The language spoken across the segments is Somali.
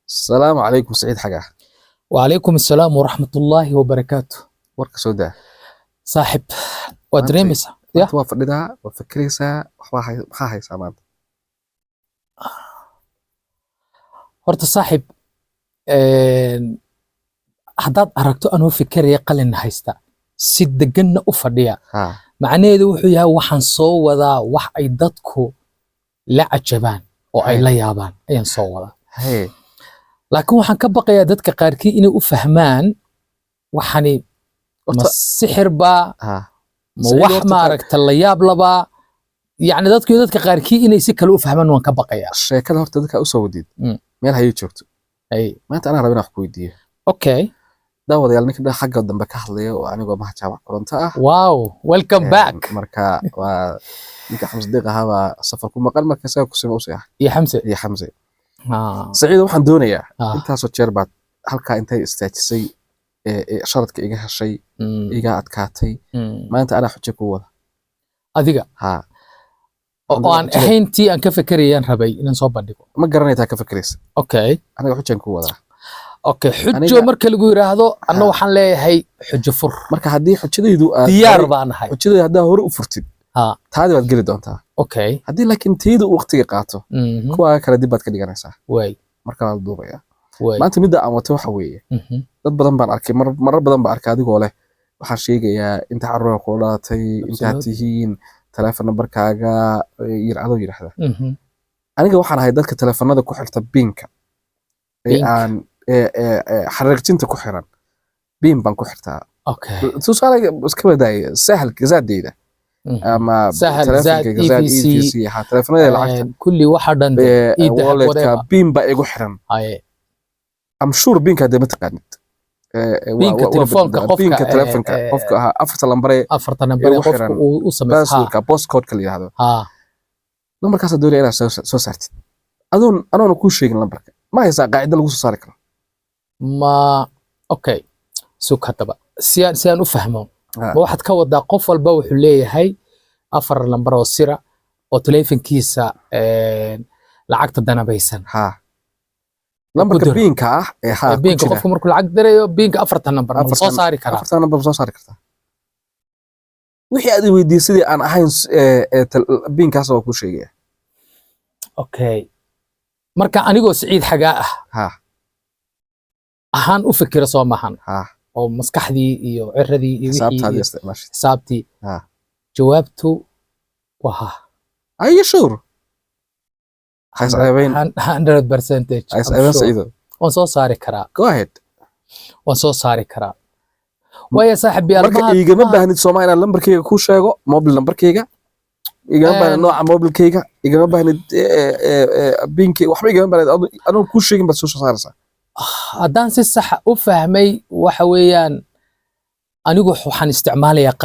السلام عليكم سعيد حاجة. وعليكم السلام ورحمة الله وبركاته. warka soo daa صاحب ودريمس يا waa fadhidaa waa fikiraysaa maxaa haysaa maanta horta saaxib haddaad aragto anoo fikiraya qalin haysta si deganna u fadhiya macnaheedu wuxuu yahay waxaan soo wadaa wax ay dadku la cajabaan oo ay la yaabaan ayaan soo wadaa laakiin waxaan ka baqayaa dadka qaarkii inay u fahmaan waxani ma sixir baa ma wax maaragta la yaab labaa يعني dadka qaarkii inay si kale u fahmaan waan ka baqayaa sheekada horta dadka u soo wadid meel hay joogto maanta anaa rabaa inaan wax ku weydiiyo okay daawadayaal ninka xagga dambe ka hadlaya oo anigoo maha jaamac koronto ah wow welcome back marka waa ninka xamse deeq ahaaba safar ku maqan marka isaga ku sima u sii iyo xamse saciid waxaan doonayaa intaasoo jeer baad halkaa intay istaajisay sharadka iga heshay iga adkaatay maanta anaa xujo ku wada adiga oo aan ahayntii aan ka fekerayaan rabay inaan soo bandhigo ma garanaytaa ka fekeraysa okay aniga xujaan ku wadaa okay xujo marka lagu yiraahdo anna waxaan leeyahay xujo fur marka haddii xujadaydu diyaar baan ahay xujadaydu haddaa hore u furtid taadi baad geli doontaa okay haddii laakiin taydu waqtiga qaato kuwa kale dib baad ka dhiganaysaa way marka la duubaya maanta midda aan wato waxa weeye dad badan baan arkay marar badan baan arkay adigoo leh waxaan sheegayaa inta carruur ku dhalatay intaad tihiin telefoon numberkaaga yircado yiraahda aniga waxaan ahay dadka telefoonada ku xirta binka aan xariiqjinta ku xiran bin baan ku xirtaa okay tusaale iska wadaay sahal zaadeyda ama telefoonka EVC ha telefoonada lacagta kulli waxa dhan walletka bin ba igu xiran am sure binka de mataqaanid binka telefoonka qofka afarta lambar qofka uu sameeyo postcode kala yiraahdo lambarkaas doonaya inaad soo saartid adoon ku sheegin lambarka ma haysaa qaacida lagu soo saari karo ma okay soo kataba si aan u fahmo ma waxaad ka wadaa qof walba wuxuu leeyahay afar lambar oo sira oo telefoonkiisa lacagta danabaysan lambarka binka ah binka qofku markuu lacag dirayo binka afarta lambar ma soo saari karaa afarta lambar soo saari kartaa wixii aad weydiisadii aan ahayn binkaas oo ku sheegaya okay marka anigoo Saciid xagaa ah ahaan u fikira soo maahan oo maskaxdii iyo ciradii iyo wixii xisaabtii jawaabtu waa are you sure 100% waan soo saari karaa go ahead waan soo saari karaa waya saaxiib marka igama baahnid Soomaaliya lambarkayga ku sheego mobile lambarkayga igama baahnid nooca mobilkayga igama baahnid binki waxba igama baahnid anoo ku sheegin bad soo saaraysaa haddaan si sax u fahmay waxa weeyaan anigu waxaan isticmaalayaa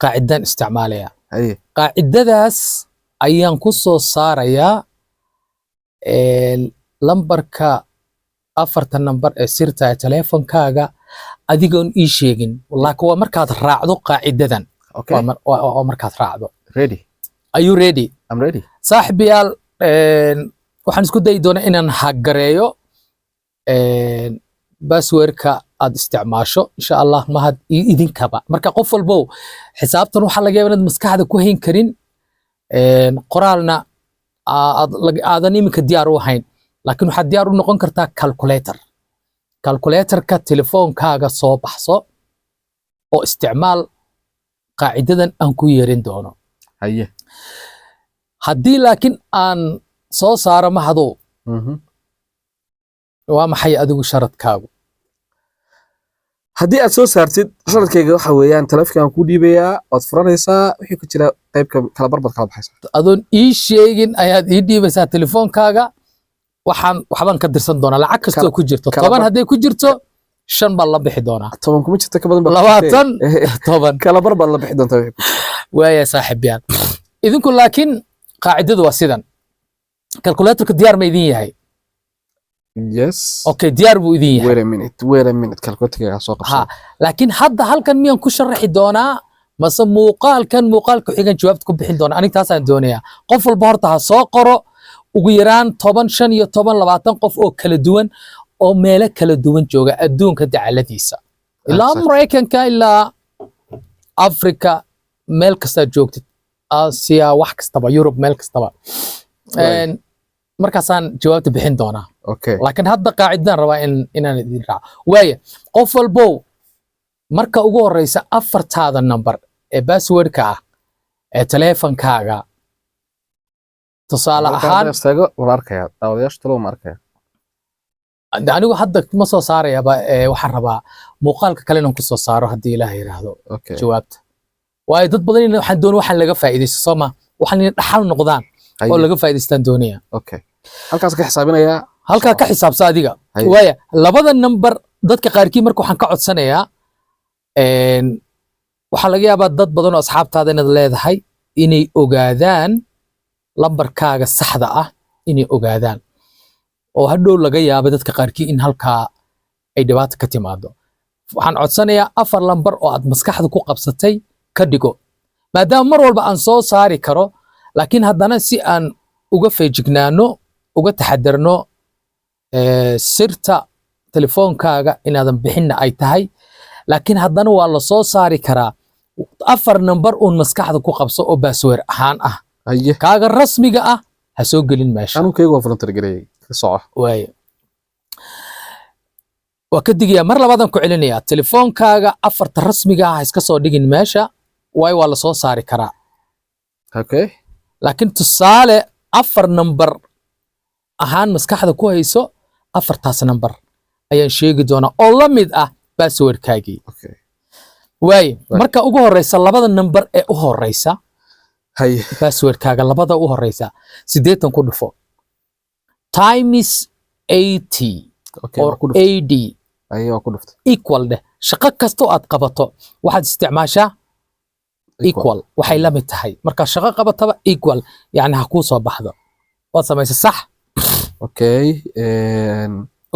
qaacidan isticmaalayaa qaacidadaas ayaan ku soo saarayaa lambarka afarta number ee sirta telefoonkaaga adigoon ii sheegin laakiin waa markaad raacdo qaacidadan waa markaad raacdo ready are you ready I'm ready saaxiibayaal waxaan isku dayi doonaa inaan hagareeyo passwordka aad isticmaasho insha Allah mahad idinkaba marka qof walbo xisaabtan waxa laga yaabaa inaad maskaxda ku hayn karin qoraalna aadan iminka diyaar u ahayn laakiin waxaad diyaar u noqon kartaa calculatorka telefoonkaaga soo baxso oo isticmaal qaacidadan aan ku yeerin doono haddii laakiin aan soo saaro mahado waa maxay adigu sharadkaagu haddii aad soo saartid sharadkayga waxa weeyaan telefoonkaan ku dhiibayaa waad furanaysaa wixii ku jira qaybka kala barbad kala baxaysaa adoon ii sheegin ayaad ii dhiibaysaa telefoonkaaga waxbaan ka dirsan doonaa lacag kastoo ku jirto 10 hadday ku jirto 5 baan la bixi doonaa 10 kuma jirto ka badan 20 kala barbad la bixi doontaa waaya saaxiibiyaan idinku laakiin qaacidadu waa sidan calculatorka diyaar ma idin yahay yes okay diyaar buu idin yahay wait a minute calculatorka soo qabso laakiin hadda halkan miyaan ku sharaxi doonaa mase muuqaalka xigan jawaabta ku bixin doona aniga taas aan doonayaa qof walba horta ha soo qoro ugu yaraan 15 iyo 20 qof oo kala duwan oo meelo kala duwan jooga adduunka dacaladiisa ilaa Mareykanka ilaa Afrika meel kasta joogtid Asia wax kastaba Yurub meel kastaba markaasaan jawaabta bixin doonaa laakiin hadda qaacidadan rabaa inaan idin raaco waaya qof walbo marka ugu horeysa afartaada number ee passwordka ah ee taleefankaaga tusaale ahaan wala arkaya daawadayaasha talo ma arkaya anigu hadda ma soo saaraya waxaan rabaa muuqaalka kale inaan ku soo saaro haddii Ilaahay yiraahdo jawaabta waayo dad badan waxaan doonaa waxaan laga faa'iideysto Soomaa waxaan dhaxal noqdaan oo laga faa'iideystaan doonaya halkaas ka xisaabinaya halka ka xisaabsa adiga waaya labada number dadka qaarkii marka waxaan ka codsanayaa waxa laga yaabaa dad badan oo asxaabtaada inaad leedahay inay ogaadaan lambarkaaga saxda ah inay ogaadaan oo hadhow laga yaabo dadka qaarkii in halkaa ay dhibaato ka timaado waxaan codsanayaa 4 lambar oo aad maskaxda ku qabsatay ka dhigo maadaama mar walba aan soo saari karo laakiin haddana si aan uga feejignaano uga taxadarno sirta telefoonkaaga inaadan bixinna ay tahay laakiin haddana waa la soo saari karaa 4 number uun maskaxda ku qabso oo password ahaan ah kaaga rasmiga ah ha soo gelin meesha anu kaygu waa volunteer gareeyay ka soco waay waa ka digayaa mar labaadan ku celinayaa telefoonkaaga 4 rasmiga ah iska soo dhigin meesha waay waa la soo saari karaa laakiin tusaale 4 number ahaan maskaxda ku hayso 4taas number ayaan sheegi doonaa oo la mid ah passwordkaagii waay marka ugu horeysa labada number ee u horeysa passwordkaaga labada u horeysa 80 ku dhufo times 80 or AD ku dhufto equal de shaqo kasto aad qabato waxaad isticmaashaa equal waxay la mid tahay marka shaqo qabataba equal yani ha ku soo baxdo waad samaysa sax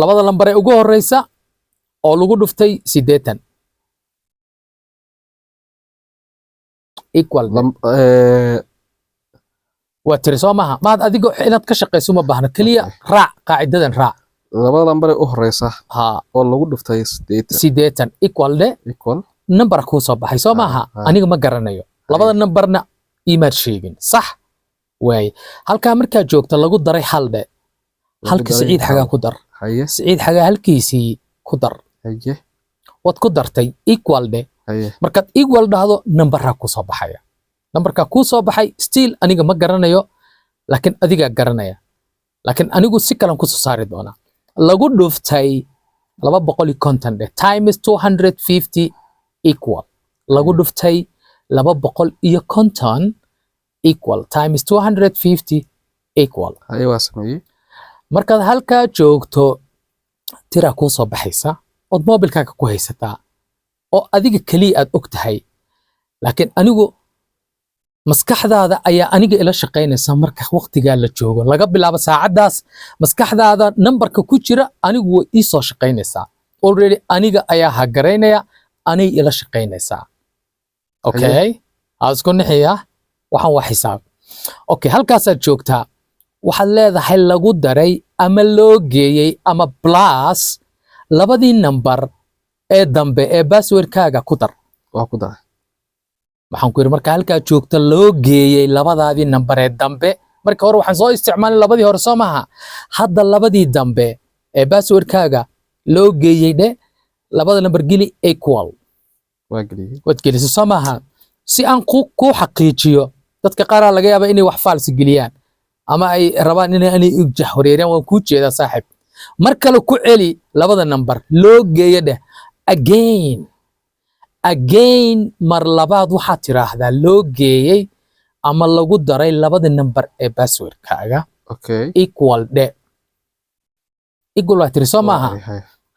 labada lambar ee ugu horeysa oo lagu dhuftay 80 equal waa tiri soo maaha maad adigo inaad ka shaqeyso ma baahna kaliya raac qaacidadan raac labada lambar ee u horeysa oo lagu dhuftay 80 equal de number ku soo baxay soo maaha aniga ma garanayo labada numberna iimaad sheegin sax way halka marka joogto lagu daray hal de halka Saciid xagaa ku dar Saciid xagaa halkiisii ku dar wad ku dartay equal de markaad equal dhahdo numberka ku soo baxaya numberka ku soo baxay still aniga ma garanayo laakiin adiga garanaya laakiin anigu si kale ku soo saari doona lagu dhuftay 250 de times 250 equal lagu dhuftay 250 equal times 250 equal waa sameeyay markaad halkaa joogto tira ku soo baxaysa oo mobilkaaga ku haysataa oo adiga kaliya aad og tahay laakiin anigu maskaxdaada ayaa aniga ila shaqeynaysa marka waqtiga la joogo laga bilaabo saacadaas maskaxdaada numberka ku jira anigu way ii soo shaqeynaysaa already aniga ayaa ha garaynaya anay ila shaqeynaysaa aad isku nixiya waxaan waa xisaab halkaasaad joogtaa waxaad leedahay lagu daray ama loo geeyey ama plus labadii number ee dambe ee passwordkaaga ku dar waa ku dar waxaan ku yiri marka halka joogta loo geeyay labadaadii number ee dambe marka hore waxaan soo isticmaalay labadii hore soo maaha hadda labadii dambe ee passwordkaaga loo geeyay de labada number geli equal waa geliyay wad gelisay soo maaha si aan ku xaqiijiyo dadka qaar laga yaabaa inay wax falsi geliyaan ama ay rabaan inay ijah wareeriyaan waan ku jeedaa saaxib mar kale ku celi labada number loo geeyay de again mar labaad waxaad tiraahdaa loo geeyay ama lagu daray labada number ee passwordkaaga equal de equal waa tiri soo maaha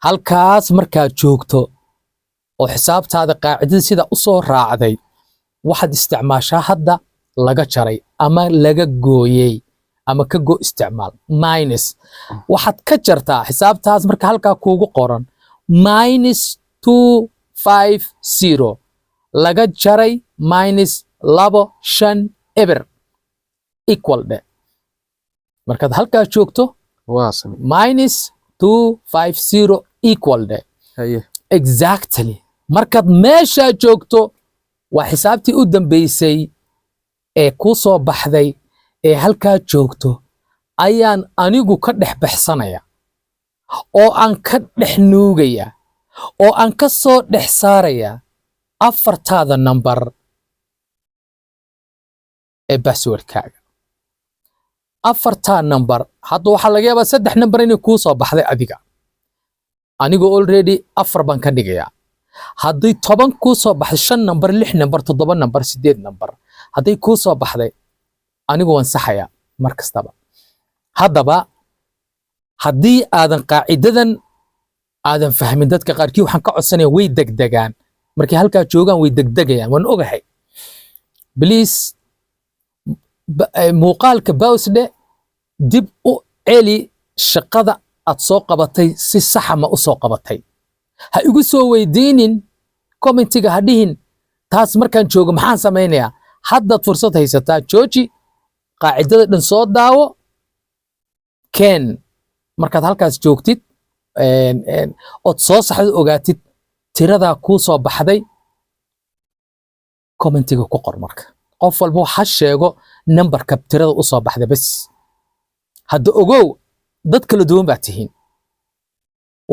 halkaas markaad joogto oo xisaabtaada qaacidada sida u soo raacday waxaad isticmaashaa hadda laga jaray ama laga gooyay ama ka go isticmaal minus waxaad ka jartaa xisaabtaas marka halkaa kuugu qoran minus 250 laga jaray minus 25 eber equal de markaad halkaa joogto minus 250 equal de exactly markaad meeshaa joogto waa xisaabtii u dambeysay ee ku soo baxday ee halkaa joogto ayaan anigu ka dhex baxsanaya oo aan ka dhex nuugaya oo aan ka soo dhex saaraya afartaada number ee passwordkaaga afartaa number hadda waxaa laga yaabaa 3 number inay kuu soo baxday adiga anigu already 4 baan ka dhigayaa haddii 10 kuu soo baxday 5 number 6 number 7 number 8 number hadday kuu soo baxday anigu waan saxayaa mar kastaba haddaba haddii aadan qaacidadan aadan fahmin dadka qaarkii waxaan ka codsanayaa way degdegaan markay halkaa joogaan way degdegayaan waan ogahay please muuqaalka bawsde dib u celi shaqada aad soo qabatay si saxa ma u soo qabatay ha igu soo weydiinin commentiga ha dhihin taas markaan joogo maxaan samaynayaa haddaad fursad haysataa jooji qaacidada dhan soo daawo keen markaad halkaas joogtid ood soo saxdo ogaatid tiradaa kuu soo baxday commentiga ku qor marka qof walba ha sheego numberka tirada u soo baxday bas hadda ogow dad kala duwan baa tihiin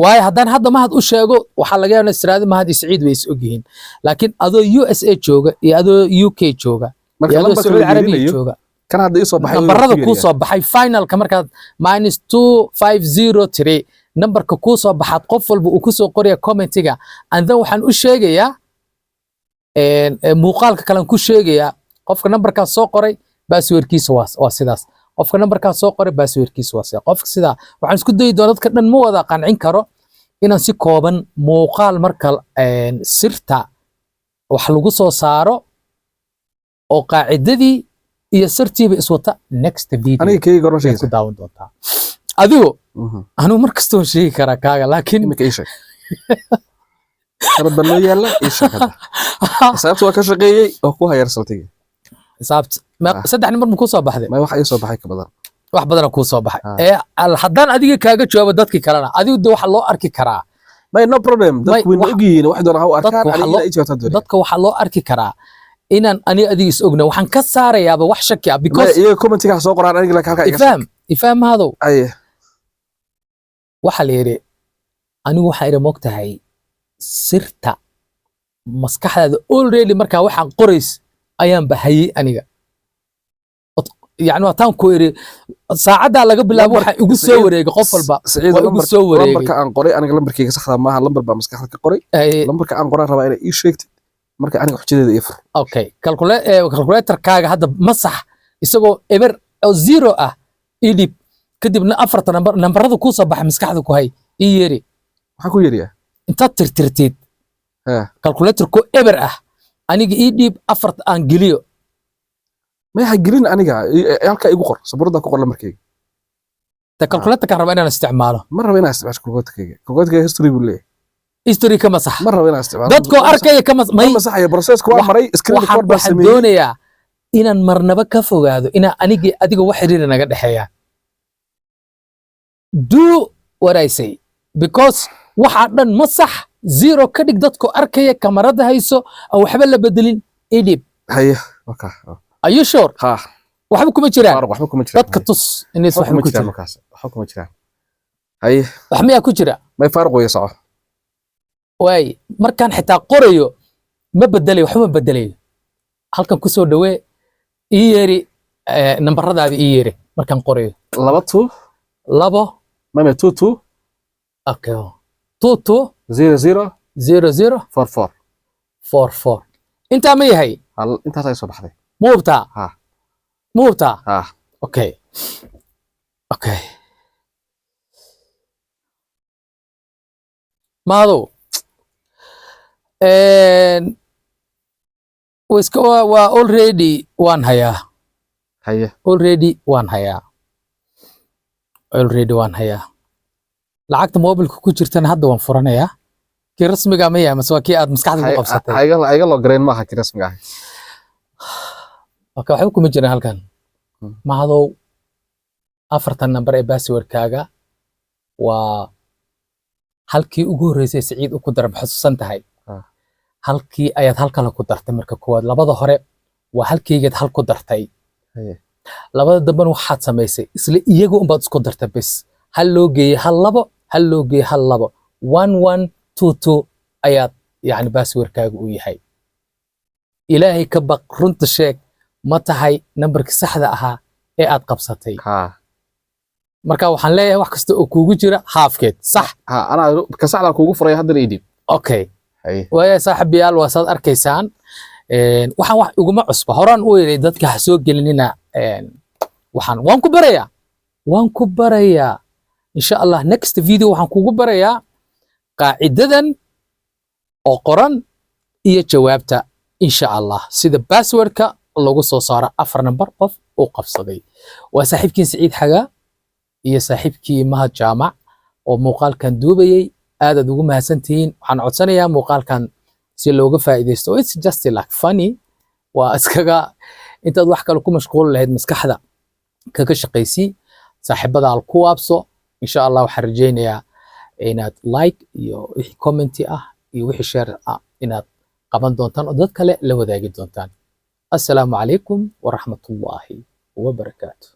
waayo haddaan hadda mahad u sheego waxaa laga yaabaa istiraadi mahad iyo Saciid way is ogyihiin laakiin adoo USA jooga iyo adoo UK jooga iyo adoo Saudi Arabia jooga kan hadda ii soo baxay numberada kuu soo baxay finalka markaad -2503 numberka kuu soo baxaad qof walba uu ku soo qoraya commentiga and then waxaan u sheegayaa muuqaalka kalen ku sheegayaa qofka numberkaas soo qoray passwordkiisa waa sidaas qofka numberkaas soo qoray passwordkiisa waa sidaas qofka sidaa waxaan isku dayi doonaa dadka dhan ma wada qancin karo inaan si kooban muuqaal marka sirta wax lagu soo saaro oo qaacidadii iyo sirtiiba iswata next video aniga kayga goor sheegay ku daawan doontaa adigu anu mar kastoo sheegi karaa kaaga laakiin imika ii sheeg rabban loo yaala ii sheeg xisaabta waa ka shaqeeyay oo ku hayar saltiga xisaabta 3 number ma ku soo baxday ma waxa ii soo baxay ka badan wax badan ku soo baxay haddaan adiga kaaga jawaabo dadkii kalena adigu de waxa loo arki karaa no problem dadku way ogyihiin wax doona ha u arkaan aniga ii jawaabta doona dadka waxa loo arki karaa inaan aniga adiga is ogna waxaan ka saarayaaba wax shaki ah because iyaga commentiga soo qoraan aniga halka iga ifaham hado ay waxa la yiri anigu waxa ira moogtahay sirta maskaxdaada already marka waxaan qorays ayaan bahayay aniga يعني واتان كويري ساعدها laga bilaabo waxa igu soo wareegay qof walba igu soo wareegay lambarka aan qoray aniga lambarkayga saxda ma aha lambar baa maskaxda ka qoray lambarka aan qoray rabaa inay ii sheegtid marka aniga xujadeeda ii fur okay calculator kaaga hadda masax isagoo ever 0 ah idib kadibna afarta nambarada ku soo baxay maskaxda ku hay ii yeeri waxa ku yeeriya inta tirtirtid calculator ko ever ah aniga idib afarta aan geliyo ما يحجرين أنيجا يالك يقول صبرنا كقول لمركي تكالكولات كهرباء أنا استعماله مرة بينا استعمال كالكولات كي هيستوري بالله هيستوري كما صح مرة بينا استعمال دتكو أركي كما صح يا بروسيس كوا مري سكرين ريكورد بس دونيا إن مرنا بكفو هذا إن أنيجي أديك واحد رينا قد حياة do what I say because واحد ما صح زيرو كدك دتكو أركي كاميرا هيسو أو حبل بدلين إيديب هي أوكي Are you sure؟ ها waxba kuma jiraan waxba kuma jiraan dadka tus inay wax ku jiraan waxba kuma jiraan hay wax miya ku jira may farq way soo way markaan xitaa qorayo ma bedelay waxba bedelay halkan ku soo dhawee ii yeeri nambaradaada ii yeeri markaan qorayo 2 mama 22 okay 22 00 00 44 44 inta ma yahay hal inta ay soo baxday موبتا ها موبتا ها اوكي اوكي ماذا ويسكوا وا already وان هيا already وان هيا already وان هيا lacagta mobilka ku jirtana hadda waan furanayaa kii rasmiga ma yahay maswaakii aad maskaxda ku qabsatay ayga loo gareyn maaha kii rasmiga ah waxba kuma jiraan halkan mahadow afartan number ee passwordkaaga waa halkii ugu horeysay Saciid u ku daray xusuusan tahay halkii ayaad halkala ku dartay marka koowaad labada hore waa halkaygeed hal ku dartay labada dambana waxaad samaysay isla iyaga un baad isku dartay bas hal loo geeyay hal labo hal loo geeyay hal labo 1122 ayaad yani passwordkaaga u yahay ilaahay ka baq runta sheeg ma tahay numberka saxda ahaa ee aad qabsatay marka waxaan leeyahay wax kasta oo kuugu jira haafkeed sax ana ka saxda kuugu furay hadda idib okay waya saaxiibayaal waa saad arkaysaan waxaan wax uguma cusba horaan u yeeray dadka ha soo gelinina waxaan waan ku barayaa insha Allah next video waxaan kugu barayaa qaacidadan oo qoran iyo jawaabta insha Allah sida passwordka lagu soo saaro 4 number qof oo qabsaday waa saaxiibkiin Saciid Xaga iyo saaxiibkii Mahad Jaamac oo muuqaalkan duubayay aad ugu mahadsantihiin waxaan codsanayaa muuqaalkan si looga faa'iideysto it's just like funny waa iskaga intaad wax kale ku mashquul lahayd maskaxda kaga shaqeysii saaxiibada al ku waabso insha Allah waxaan rajeynayaa inaad like iyo wixii comment ah iyo wixii share ah inaad qaban doontaan oo dad kale la wadaagi doontaan assalaamu calaykum wa rahmatullaahi wa barakaatuh